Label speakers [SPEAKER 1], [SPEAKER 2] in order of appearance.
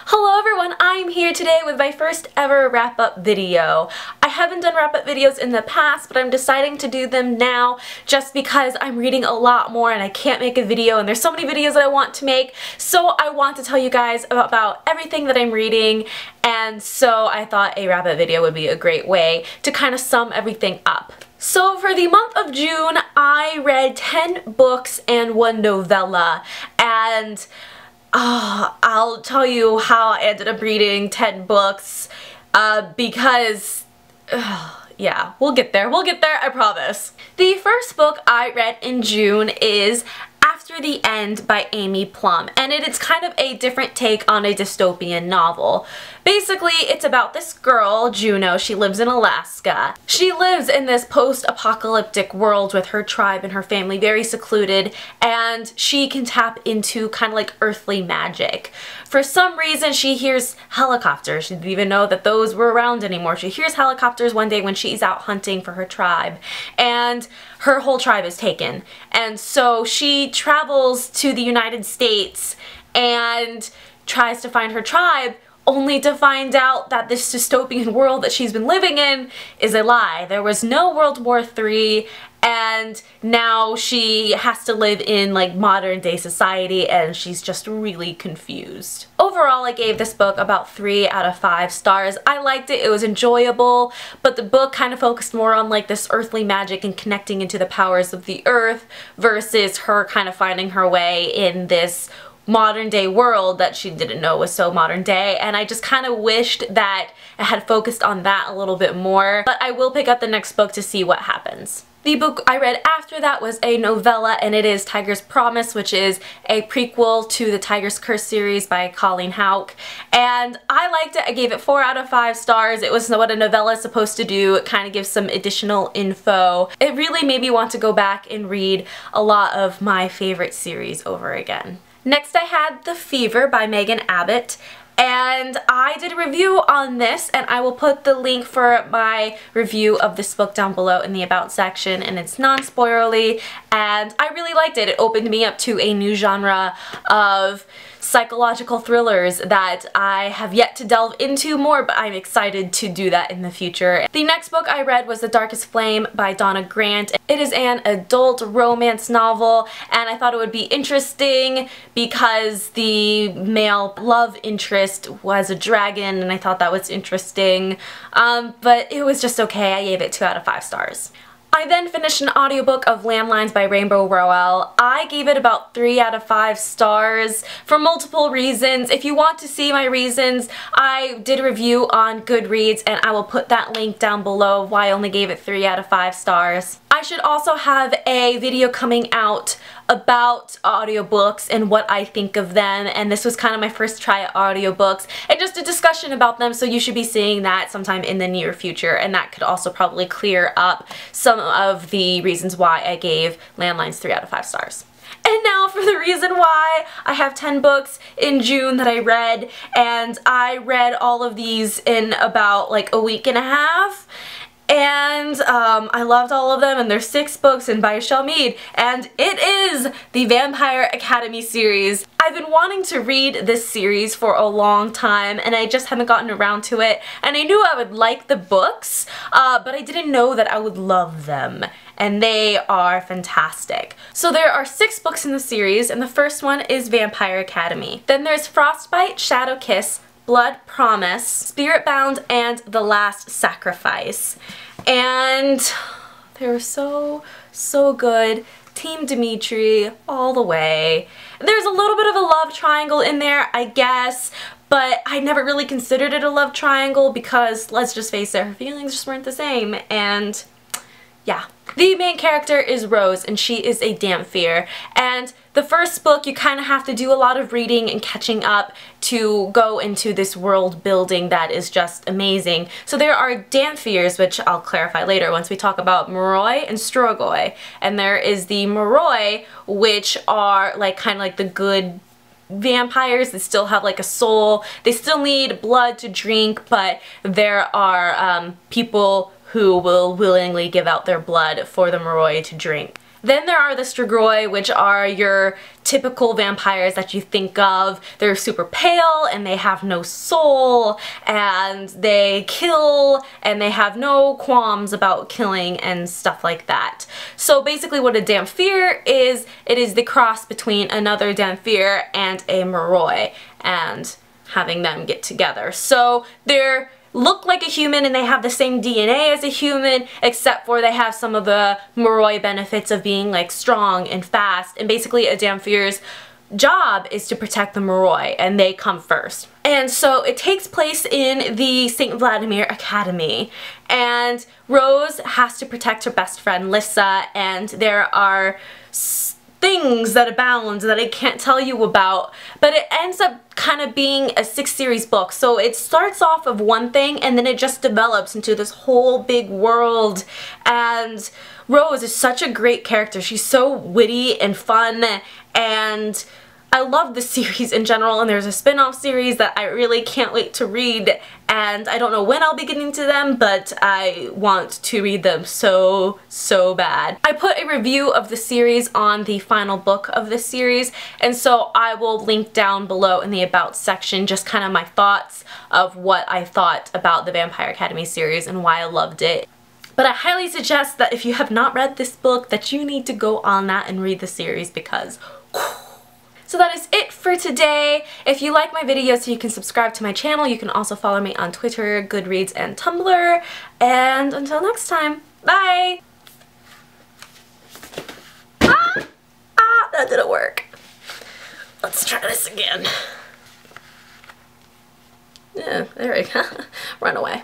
[SPEAKER 1] Hello everyone, I'm here today with my first ever wrap-up video. I haven't done wrap-up videos in the past, but I'm deciding to do them now just because I'm reading a lot more and I can't make a video and there's so many videos that I want to make, so I want to tell you guys about everything that I'm reading, and so I thought a wrap-up video would be a great way to kind of sum everything up. So for the month of June, I read 10 books and 1 novella, and I'll tell you how I ended up reading 10 books because, yeah, we'll get there, I promise. The first book I read in June is After the End by Amy Plum, and it's kind of a different take on a dystopian novel. Basically, it's about this girl, Juno. She lives in Alaska. She lives in this post-apocalyptic world with her tribe and her family, very secluded, and she can tap into kind of like earthly magic. For some reason, she hears helicopters. She didn't even know that those were around anymore. She hears helicopters one day when she's out hunting for her tribe, and her whole tribe is taken. And so she travels to the United States and tries to find her tribe, only to find out that this dystopian world that she's been living in is a lie. There was no World War III, and now she has to live in like modern day society, and she's just really confused. Overall, I gave this book about 3 out of 5 stars. I liked it, it was enjoyable, but the book kind of focused more on like this earthly magic and connecting into the powers of the earth versus her kind of finding her way in this modern day world that she didn't know was so modern day, and I just kind of wished that it had focused on that a little bit more, but I will pick up the next book to see what happens. The book I read after that was a novella, and it is Tiger's Promise, which is a prequel to the Tiger's Curse series by Colleen Houck, and I liked it. I gave it 4 out of 5 stars. It was what a novella is supposed to do. It kind of gives some additional info. It really made me want to go back and read a lot of my favorite series over again. Next I had The Fever by Megan Abbott, and I did a review on this, and I will put the link for my review of this book down below in the About section, and it's non-spoilerly, and I really liked it. It opened me up to a new genre of psychological thrillers that I have yet to delve into more, but I'm excited to do that in the future. The next book I read was The Darkest Flame by Donna Grant. It is an adult romance novel, and I thought it would be interesting because the male love interest was a dragon, and I thought that was interesting, but it was just okay. I gave it 2 out of 5 stars. I then finished an audiobook of Landlines by Rainbow Rowell. I gave it about 3 out of 5 stars for multiple reasons. If you want to see my reasons, I did a review on Goodreads, and I will put that link down below why I only gave it 3 out of 5 stars. I should also have a video coming out about audiobooks and what I think of them, and this was kind of my first try at audiobooks and just a discussion about them, so you should be seeing that sometime in the near future, and that could also probably clear up some of the reasons why I gave Landlines 3 out of 5 stars. And now for the reason why I have 10 books in June that I read, and I read all of these in about like a week and a half. And I loved all of them, and there's 6 books and by Shel Mead, and it is the Vampire Academy series. I've been wanting to read this series for a long time, and I just haven't gotten around to it, and I knew I would like the books, but I didn't know that I would love them, and they are fantastic. So there are 6 books in the series, and the first one is Vampire Academy. Then there's Frostbite, Shadow Kiss, Blood Promise, Spirit Bound, and The Last Sacrifice. And they were so good. Team Dimitri all the way. There's a little bit of a love triangle in there, I guess, but I never really considered it a love triangle because, let's just face it, her feelings just weren't the same, and yeah. The main character is Rose, and she is a Dhampir, and the first book you kind of have to do a lot of reading and catching up to go into this world building that is just amazing. So there are Dhampirs, which I'll clarify later once we talk about Moroi and Strigoi, and there is the Moroi, which are like kind of like the good vampires that still have like a soul. They still need blood to drink, but there are people who will willingly give out their blood for the Moroi to drink. Then there are the Strigoi, which are your typical vampires that you think of. They're super pale and they have no soul and they kill and they have no qualms about killing and stuff like that. So basically what a Dhampir is, it is the cross between another Dhampir and a Moroi and having them get together. So they're look like a human and they have the same DNA as a human, except for they have some of the Moroi benefits of being like strong and fast, and basically a Dhampir's job is to protect the Moroi and they come first. And so it takes place in the St. Vladimir Academy and Rose has to protect her best friend Lissa, and there are things that abound that I can't tell you about, but it ends up kind of being a 6-series book. So it starts off of one thing and then it just develops into this whole big world, and Rose is such a great character. She's so witty and fun, and I love the series in general, and there's a spin-off series that I really can't wait to read, and I don't know when I'll be getting to them, but I want to read them so bad. I put a review of the series on the final book of the series, and so I will link down below in the About section just kind of my thoughts of what I thought about the Vampire Academy series and why I loved it. But I highly suggest that if you have not read this book, that you need to go on that and read the series, because so that is it for today. If you like my videos, you can subscribe to my channel. You can also follow me on Twitter, Goodreads, and Tumblr. And until next time, bye! That didn't work. Let's try this again. Yeah, there we go. Run away.